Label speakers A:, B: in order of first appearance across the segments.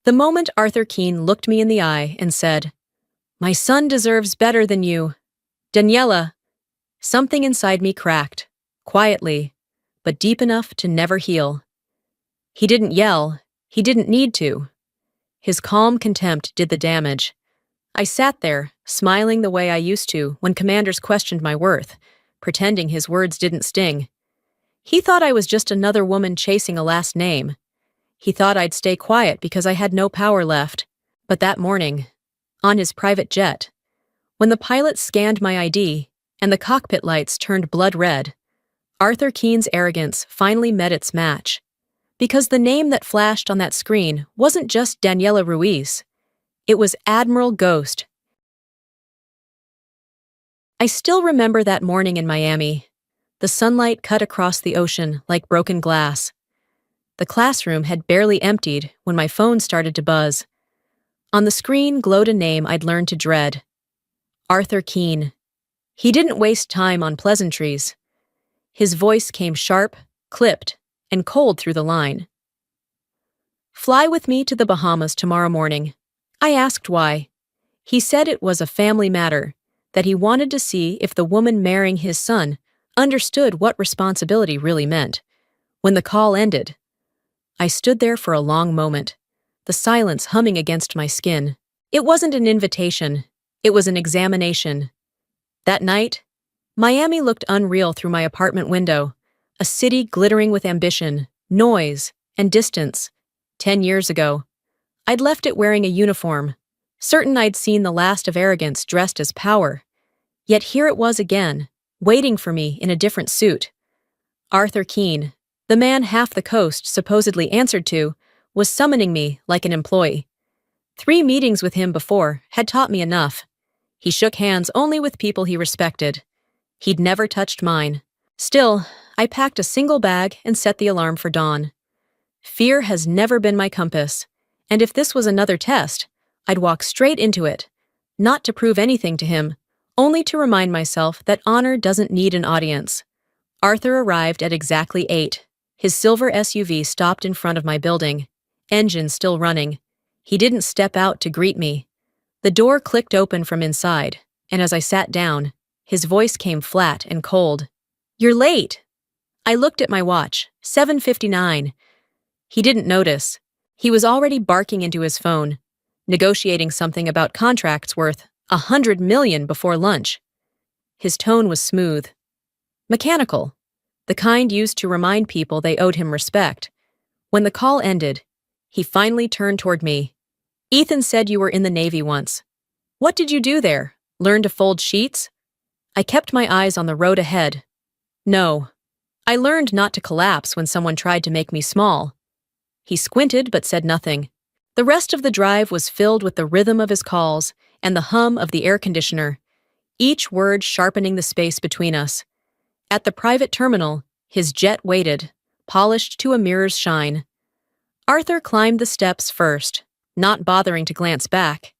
A: The moment Arthur Keene looked me in the eye and said, "My son deserves better than you, Daniela," something inside me cracked, quietly, but deep enough to never heal. He didn't yell, he didn't need to. His calm contempt did the damage. I sat there, smiling the way I used to when commanders questioned my worth, pretending his words didn't sting. He thought I was just another woman chasing a last name. He thought I'd stay quiet because I had no power left. But that morning, on his private jet, when the pilot scanned my ID and the cockpit lights turned blood red, Arthur Keene's arrogance finally met its match. Because the name that flashed on that screen wasn't just Daniela Ruiz. It was Admiral Ghost. I still remember that morning in Miami. The sunlight cut across the ocean like broken glass. The classroom had barely emptied when my phone started to buzz. On the screen glowed a name I'd learned to dread. Arthur Keene. He didn't waste time on pleasantries. His voice came sharp, clipped, and cold through the line. "Fly with me to the Bahamas tomorrow morning." I asked why. He said it was a family matter, that he wanted to see if the woman marrying his son understood what responsibility really meant. When the call ended, I stood there for a long moment, the silence humming against my skin. It wasn't an invitation, it was an examination. That night, Miami looked unreal through my apartment window, a city glittering with ambition, noise, and distance. 10 years ago, I'd left it wearing a uniform, certain I'd seen the last of arrogance dressed as power. Yet here it was again, waiting for me in a different suit. Arthur Keene, the man half the coast supposedly answered to, was summoning me like an employee. 3 meetings with him before had taught me enough. He shook hands only with people he respected. He'd never touched mine. Still, I packed a single bag and set the alarm for dawn. Fear has never been my compass, and if this was another test, I'd walk straight into it, not to prove anything to him, only to remind myself that honor doesn't need an audience. Arthur arrived at exactly 8. His silver SUV stopped in front of my building, engine still running. He didn't step out to greet me. The door clicked open from inside, and as I sat down, his voice came flat and cold. "You're late." I looked at my watch, 7:59. He didn't notice. He was already barking into his phone, negotiating something about contracts worth $100 million before lunch. His tone was smooth, mechanical, the kind used to remind people they owed him respect. When the call ended, he finally turned toward me. "Ethan said you were in the Navy once. What did you do there? Learn to fold sheets?" I kept my eyes on the road ahead. "No. I learned not to collapse when someone tried to make me small." He squinted but said nothing. The rest of the drive was filled with the rhythm of his calls and the hum of the air conditioner, each word sharpening the space between us. At the private terminal, his jet waited, polished to a mirror's shine. Arthur climbed the steps first, not bothering to glance back.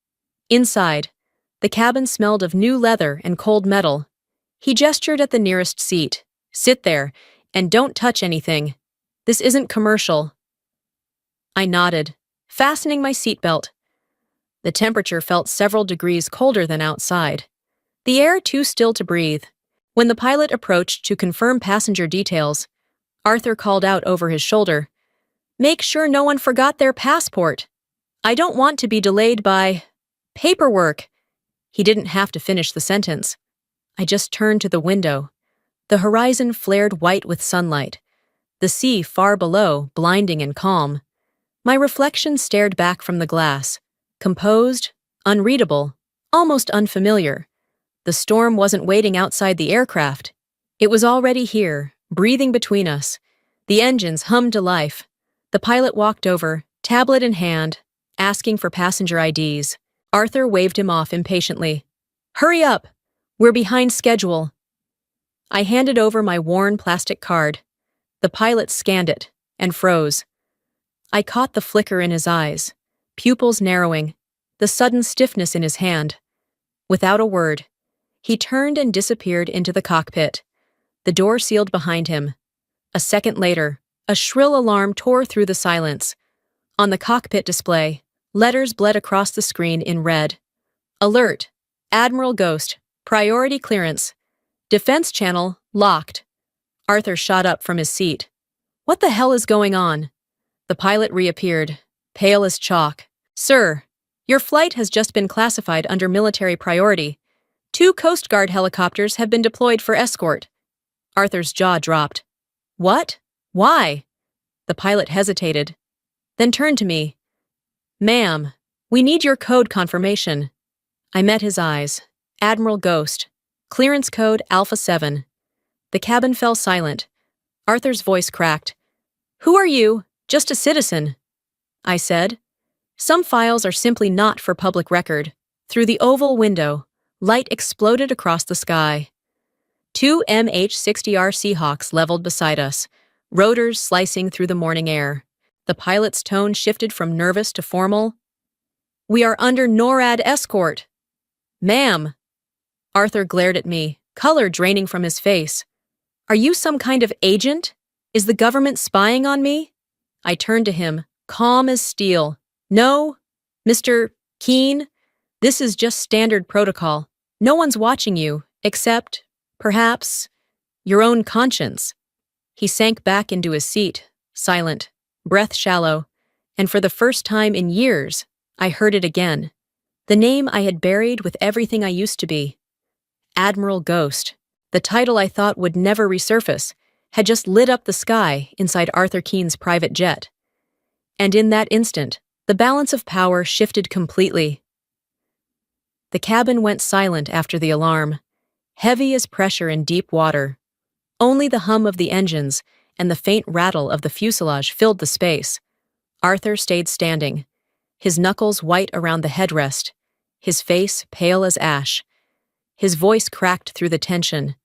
A: Inside, the cabin smelled of new leather and cold metal. He gestured at the nearest seat. "Sit there, and don't touch anything. This isn't commercial." I nodded, fastening my seatbelt. The temperature felt several degrees colder than outside. The air too still to breathe. When the pilot approached to confirm passenger details, Arthur called out over his shoulder, "Make sure no one forgot their passport. I don't want to be delayed by paperwork." He didn't have to finish the sentence. I just turned to the window. The horizon flared white with sunlight, the sea far below blinding and calm. My reflection stared back from the glass, composed, unreadable, almost unfamiliar. The storm wasn't waiting outside the aircraft. It was already here, breathing between us. The engines hummed to life. The pilot walked over, tablet in hand, asking for passenger IDs. Arthur waved him off impatiently. "Hurry up! We're behind schedule." I handed over my worn plastic card. The pilot scanned it and froze. I caught the flicker in his eyes, pupils narrowing, the sudden stiffness in his hand. Without a word, he turned and disappeared into the cockpit. The door sealed behind him. A second later, a shrill alarm tore through the silence. On the cockpit display, Letters bled across the screen in red. Alert. Admiral Ghost. Priority clearance. Defense channel locked. Arthur shot up from his seat. What the hell is going on? The pilot reappeared, pale as chalk. Sir, your flight has just been classified under military priority. 2 Coast Guard helicopters have been deployed for escort. Arthur's jaw dropped. What? Why? The pilot hesitated, then turned to me. Ma'am, we need your code confirmation. I met his eyes. Admiral Ghost. Clearance code Alpha 7. The cabin fell silent. Arthur's voice cracked. Who are you? Just a citizen. I said. Some files are simply not for public record. Through the oval window, light exploded across the sky. 2 MH-60R Seahawks leveled beside us, rotors slicing through the morning air. The pilot's tone shifted from nervous to formal. We are under NORAD escort. Ma'am. Arthur glared at me, color draining from his face. Are you some kind of agent? Is the government spying on me? I turned to him, calm as steel. No, Mr. Keene, this is just standard protocol. No one's watching you, except, perhaps, your own conscience. He sank back into his seat, silent, breath shallow, and for the first time in years, I heard it again. The name I had buried with everything I used to be. Admiral Ghost, the title I thought would never resurface, had just lit up the sky inside Arthur Keene's private jet. And in that instant, the balance of power shifted completely. The cabin went silent after the alarm, heavy as pressure in deep water. Only the hum of the engines and the faint rattle of the fuselage filled the space. Arthur stayed standing, his knuckles white around the headrest, his face pale as ash. His voice cracked through the tension.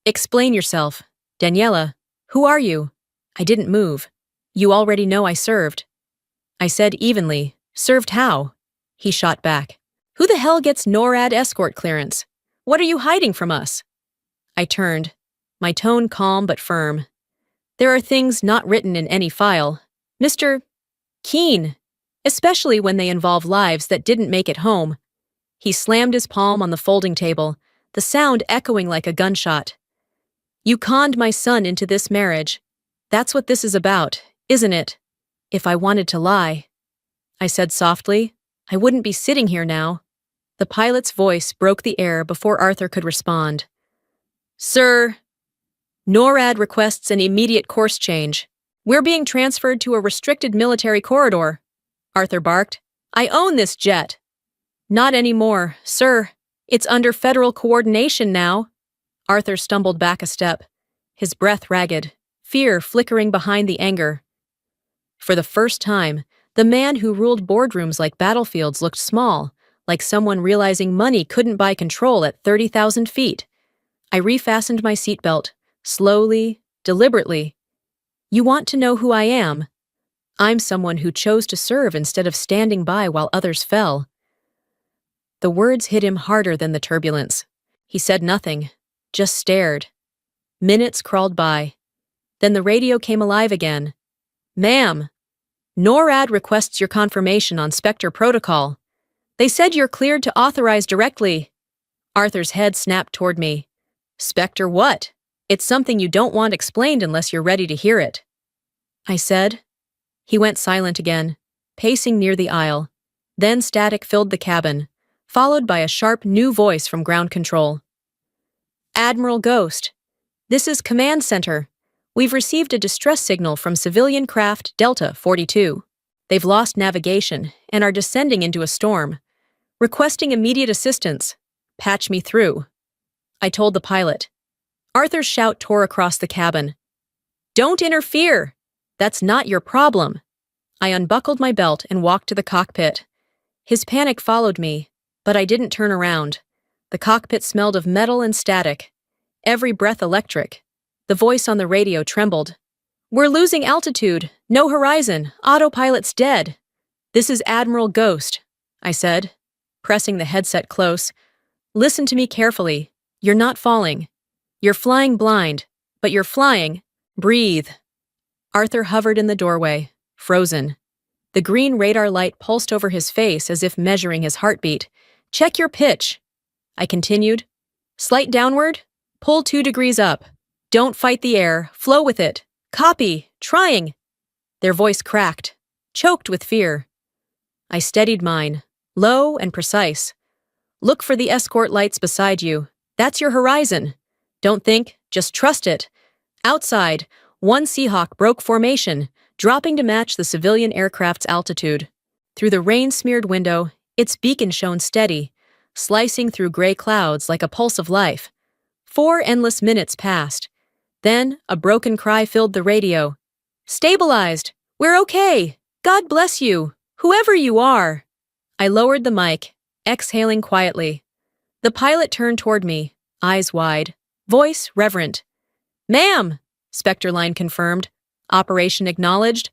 A: Explain yourself. Daniela, who are you? I didn't move. You already know I served. I said evenly, served how? He shot back. Who the hell gets NORAD escort clearance? What are you hiding from us? I turned, my tone calm but firm. There are things not written in any file. Mr. Keene, especially when they involve lives that didn't make it home. He slammed his palm on the folding table, the sound echoing like a gunshot. You conned my son into this marriage. That's what this is about, isn't it? If I wanted to lie, I said softly, I wouldn't be sitting here now. The pilot's voice broke the air before Arthur could respond. Sir, NORAD requests an immediate course change. We're being transferred to a restricted military corridor. Arthur barked. I own this jet. Not anymore, sir. It's under federal coordination now. Arthur stumbled back a step, his breath ragged, fear flickering behind the anger. For the first time, the man who ruled boardrooms like battlefields looked small, like someone realizing money couldn't buy control at 30,000 feet. I refastened my seatbelt, slowly, deliberately. You want to know who I am? I'm someone who chose to serve instead of standing by while others fell. The words hit him harder than the turbulence. He said nothing, just stared. Minutes crawled by. Then the radio came alive again. Ma'am, NORAD requests your confirmation on Spectre protocol. They said you're cleared to authorize directly. Arthur's head snapped toward me. Spectre what? It's something you don't want explained unless you're ready to hear it. I said. He went silent again, pacing near the aisle. Then static filled the cabin, followed by a sharp new voice from ground control. Admiral Ghost, this is Command Center. We've received a distress signal from civilian craft Delta 42. They've lost navigation and are descending into a storm. Requesting immediate assistance. Patch me through. I told the pilot. Arthur's shout tore across the cabin. Don't interfere! That's not your problem. I unbuckled my belt and walked to the cockpit. His panic followed me, but I didn't turn around. The cockpit smelled of metal and static. Every breath electric. The voice on the radio trembled. We're losing altitude. No horizon. Autopilot's dead. This is Admiral Ghost, I said, pressing the headset close. Listen to me carefully. You're not falling. You're flying blind, but you're flying. Breathe. Arthur hovered in the doorway, frozen. The green radar light pulsed over his face as if measuring his heartbeat. "Check your pitch," I continued. "Slight downward? Pull 2 degrees up. Don't fight the air. Flow with it. Copy. Trying." Their voice cracked, choked with fear. I steadied mine, low and precise. "Look for the escort lights beside you. That's your horizon. Don't think, just trust it." Outside, one Seahawk broke formation, dropping to match the civilian aircraft's altitude. Through the rain-smeared window, its beacon shone steady, slicing through gray clouds like a pulse of life. 4 endless minutes passed. Then, a broken cry filled the radio. "Stabilized! We're okay! God bless you! Whoever you are!" I lowered the mic, exhaling quietly. The pilot turned toward me, eyes wide, voice reverent. "Ma'am!" Spectre line confirmed. "Operation acknowledged."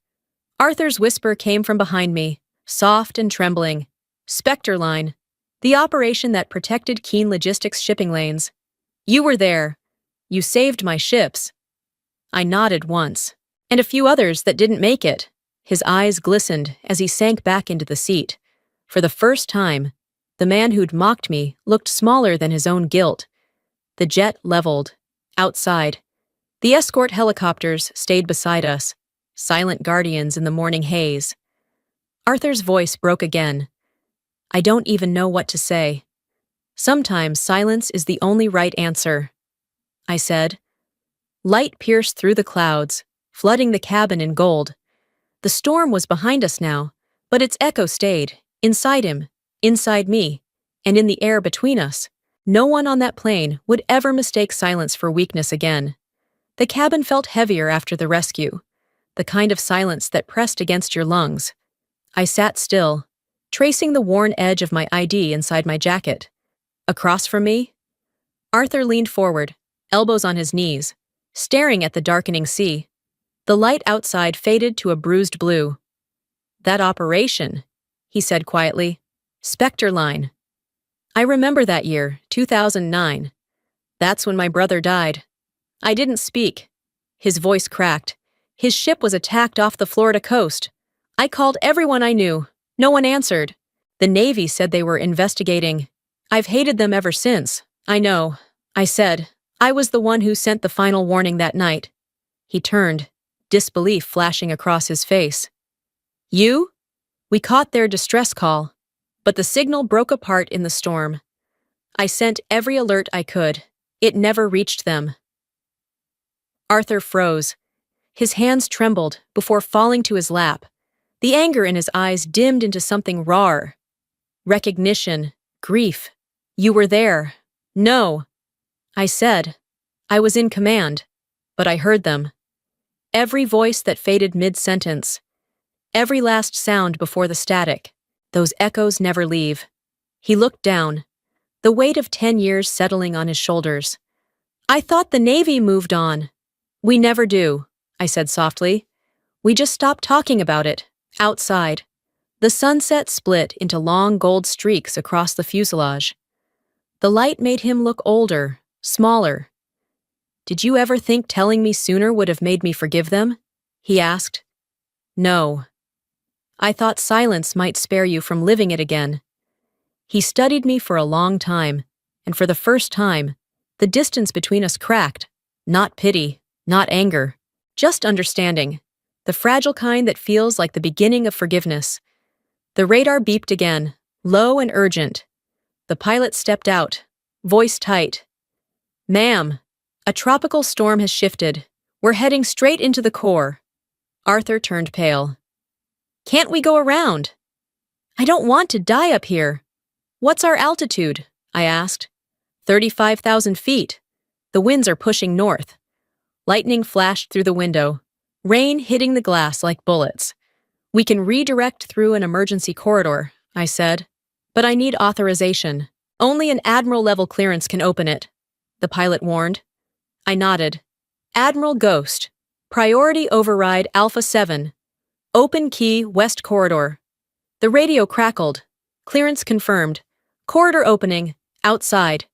A: Arthur's whisper came from behind me, soft and trembling. "Spectre line, the operation that protected Keen Logistics shipping lanes. You were there. You saved my ships." I nodded once, and a few others that didn't make it. His eyes glistened as he sank back into the seat. For the first time, the man who'd mocked me looked smaller than his own guilt. The jet leveled. Outside, the escort helicopters stayed beside us, silent guardians in the morning haze. Arthur's voice broke again. "I don't even know what to say. Sometimes silence is the only right answer," I said. Light pierced through the clouds, flooding the cabin in gold. The storm was behind us now, but its echo stayed, inside him, inside me, and in the air between us. No one on that plane would ever mistake silence for weakness again. The cabin felt heavier after the rescue, the kind of silence that pressed against your lungs. I sat still, tracing the worn edge of my ID inside my jacket. Across from me, Arthur leaned forward, elbows on his knees, staring at the darkening sea. The light outside faded to a bruised blue. "That operation," he said quietly. "Spectre line. I remember that year, 2009. That's when my brother died." I didn't speak. His voice cracked. His ship was attacked off the Florida coast. I called everyone I knew. No one answered. The Navy said they were investigating. I've hated them ever since. "I know," I said. "I was the one who sent the final warning that night." He turned, disbelief flashing across his face. "You?" "We caught their distress call, but the signal broke apart in the storm. I sent every alert I could. It never reached them." Arthur froze. His hands trembled before falling to his lap. The anger in his eyes dimmed into something rawer. Recognition, grief. "You were there." "No," I said. I was in command, but I heard them. Every voice that faded mid-sentence. Every last sound before the static. Those echoes never leave. He looked down, the weight of 10 years settling on his shoulders. "I thought the Navy moved on." "We never do," I said softly. "We just stopped talking about it." Outside, the sunset split into long gold streaks across the fuselage. The light made him look older, smaller. "Did you ever think telling me sooner would have made me forgive them?" he asked. "No. I thought silence might spare you from living it again." He studied me for a long time, and for the first time, the distance between us cracked. Not pity, not anger, just understanding. The fragile kind that feels like the beginning of forgiveness. The radar beeped again, low and urgent. The pilot stepped out, voice tight. "Ma'am, a tropical storm has shifted. We're heading straight into the core." Arthur turned pale. "Can't we go around?" "I don't want to die up here." "What's our altitude?" I asked. 35,000 feet. The winds are pushing north. Lightning flashed through the window, rain hitting the glass like bullets. "We can redirect through an emergency corridor," I said. "But I need authorization. Only an Admiral-level clearance can open it," the pilot warned. I nodded. "Admiral Ghost. Priority override Alpha 7. Open key West Corridor." The radio crackled. Clearance confirmed. Corridor opening. Outside.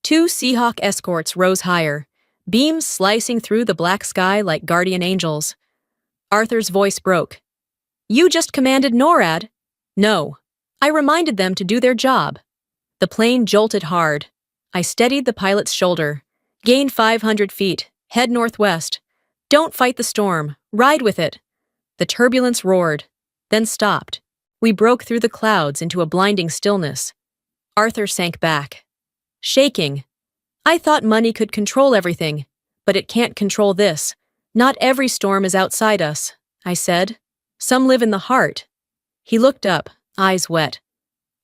A: 2 Seahawk escorts rose higher, beams slicing through the black sky like guardian angels. Arthur's voice broke. You just commanded NORAD. No. I reminded them to do their job. The plane jolted hard. I steadied the pilot's shoulder. Gain 500 feet. Head northwest. Don't fight the storm. Ride with it. The turbulence roared, then stopped. We broke through the clouds into a blinding stillness. Arthur sank back, shaking. I thought money could control everything, but it can't control this. Not every storm is outside us, I said. Some live in the heart. He looked up, eyes wet.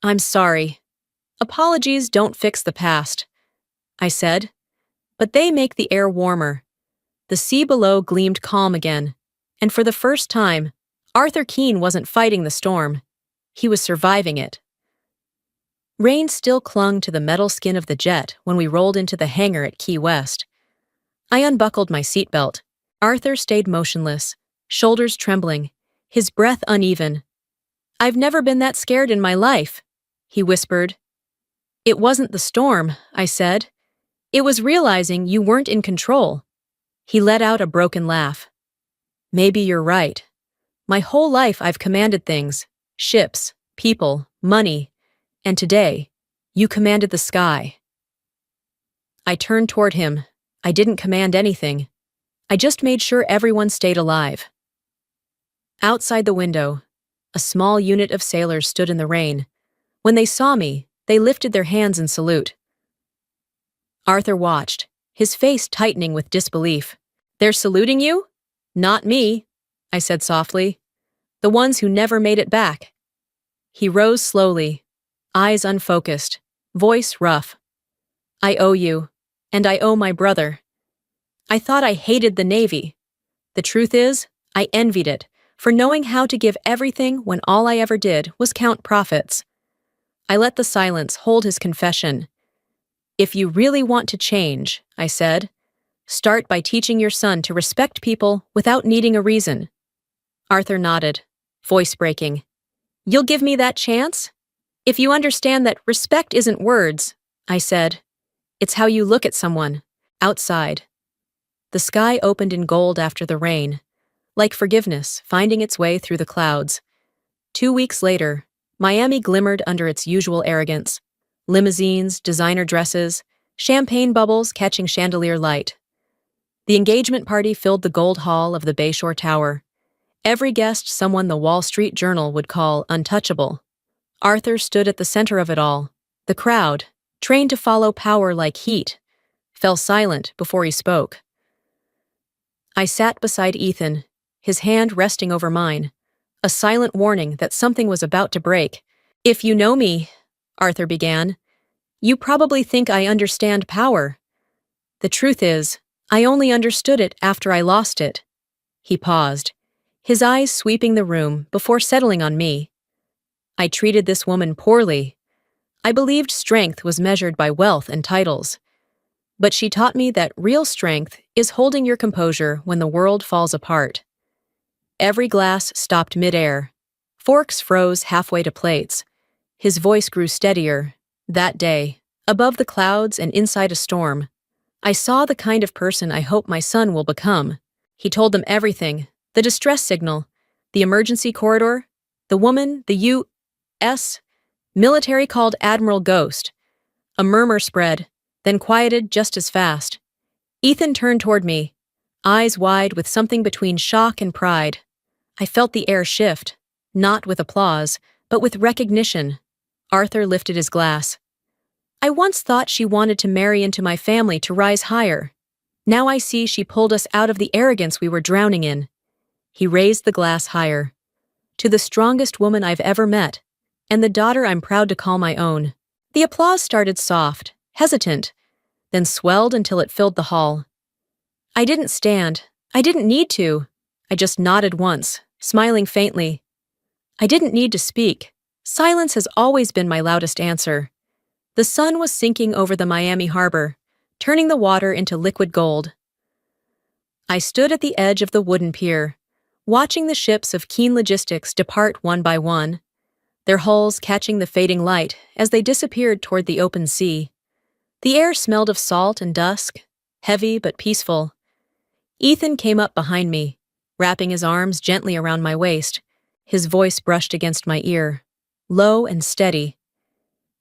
A: I'm sorry. Apologies don't fix the past, I said. But they make the air warmer. The sea below gleamed calm again, and for the first time, Arthur Keene wasn't fighting the storm. He was surviving it. Rain still clung to the metal skin of the jet when we rolled into the hangar at Key West. I unbuckled my seatbelt. Arthur stayed motionless, shoulders trembling, his breath uneven. I've never been that scared in my life, he whispered. It wasn't the storm, I said. It was realizing you weren't in control. He let out a broken laugh. Maybe you're right. My whole life I've commanded things, ships, people, money, and today, you commanded the sky. I turned toward him. I didn't command anything. I just made sure everyone stayed alive. Outside the window, a small unit of sailors stood in the rain. When they saw me, they lifted their hands in salute. Arthur watched, his face tightening with disbelief. They're saluting you? Not me, I said softly. The ones who never made it back. He rose slowly, eyes unfocused, voice rough. I owe you, and I owe my brother. I thought I hated the Navy. The truth is, I envied it, for knowing how to give everything when all I ever did was count profits. I let the silence hold his confession. If you really want to change, I said, start by teaching your son to respect people without needing a reason. Arthur nodded, voice breaking. You'll give me that chance? If you understand that respect isn't words, I said, it's how you look at someone, outside. The sky opened in gold after the rain, like forgiveness finding its way through the clouds. 2 weeks later, Miami glimmered under its usual arrogance. Limousines, designer dresses, champagne bubbles catching chandelier light. The engagement party filled the gold hall of the Bayshore Tower. Every guest someone the Wall Street Journal would call untouchable. Arthur stood at the center of it all. The crowd, trained to follow power like heat, fell silent before he spoke. I sat beside Ethan, his hand resting over mine, a silent warning that something was about to break. If you know me, Arthur began, you probably think I understand power. The truth is, I only understood it after I lost it. He paused, his eyes sweeping the room before settling on me. I treated this woman poorly. I believed strength was measured by wealth and titles. But she taught me that real strength is holding your composure when the world falls apart. Every glass stopped midair. Forks froze halfway to plates. His voice grew steadier. That day, above the clouds and inside a storm, I saw the kind of person I hope my son will become. He told them everything, the distress signal, the emergency corridor, the woman, the U.S. military called Admiral Ghost. A murmur spread, then quieted just as fast. Ethan turned toward me, eyes wide with something between shock and pride. I felt the air shift, not with applause, but with recognition. Arthur lifted his glass. I once thought she wanted to marry into my family to rise higher. Now I see she pulled us out of the arrogance we were drowning in. He raised the glass higher. To the strongest woman I've ever met, and the daughter I'm proud to call my own. The applause started soft, hesitant, then swelled until it filled the hall. I didn't stand. I didn't need to. I just nodded once, smiling faintly. I didn't need to speak. Silence has always been my loudest answer. The sun was sinking over the Miami harbor, turning the water into liquid gold. I stood at the edge of the wooden pier, watching the ships of Keene Logistics depart one by one, their hulls catching the fading light as they disappeared toward the open sea. The air smelled of salt and dusk, heavy but peaceful. Ethan came up behind me, wrapping his arms gently around my waist, His voice brushed against my ear, low and steady.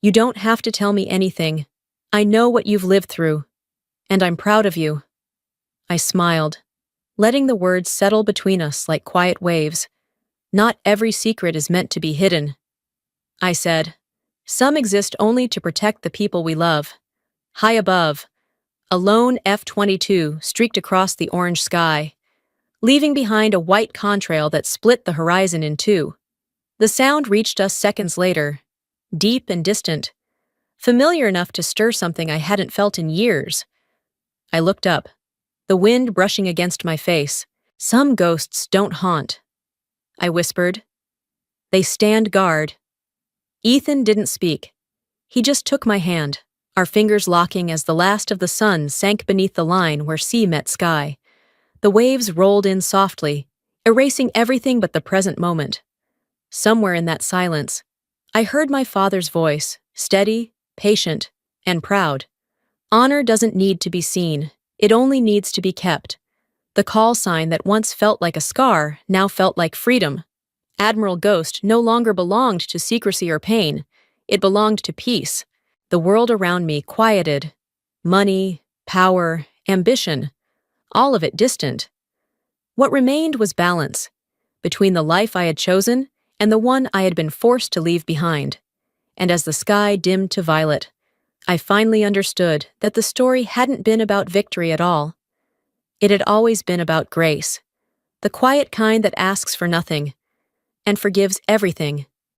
A: You don't have to tell me anything. I know what you've lived through, and I'm proud of you. I smiled, letting the words settle between us like quiet waves. Not every secret is meant to be hidden. I said, some exist only to protect the people we love. High above, a lone F-22 streaked across the orange sky, leaving behind a white contrail that split the horizon in two. The sound reached us seconds later, deep and distant, familiar enough to stir something I hadn't felt in years. I looked up, the wind brushing against my face. Some ghosts don't haunt, I whispered. They stand guard. Ethan didn't speak. He just took my hand, our fingers locking as the last of the sun sank beneath the line where sea met sky. The waves rolled in softly, erasing everything but the present moment. Somewhere in that silence, I heard my father's voice, steady, patient, and proud. Honor doesn't need to be seen, it only needs to be kept. The call sign that once felt like a scar now felt like freedom. Admiral Ghost no longer belonged to secrecy or pain, it belonged to peace. The world around me quieted. Money, power, ambition, all of it distant. What remained was balance, between the life I had chosen and the one I had been forced to leave behind. And as the sky dimmed to violet, I finally understood that the story hadn't been about victory at all. It had always been about grace, the quiet kind that asks for nothing and forgives everything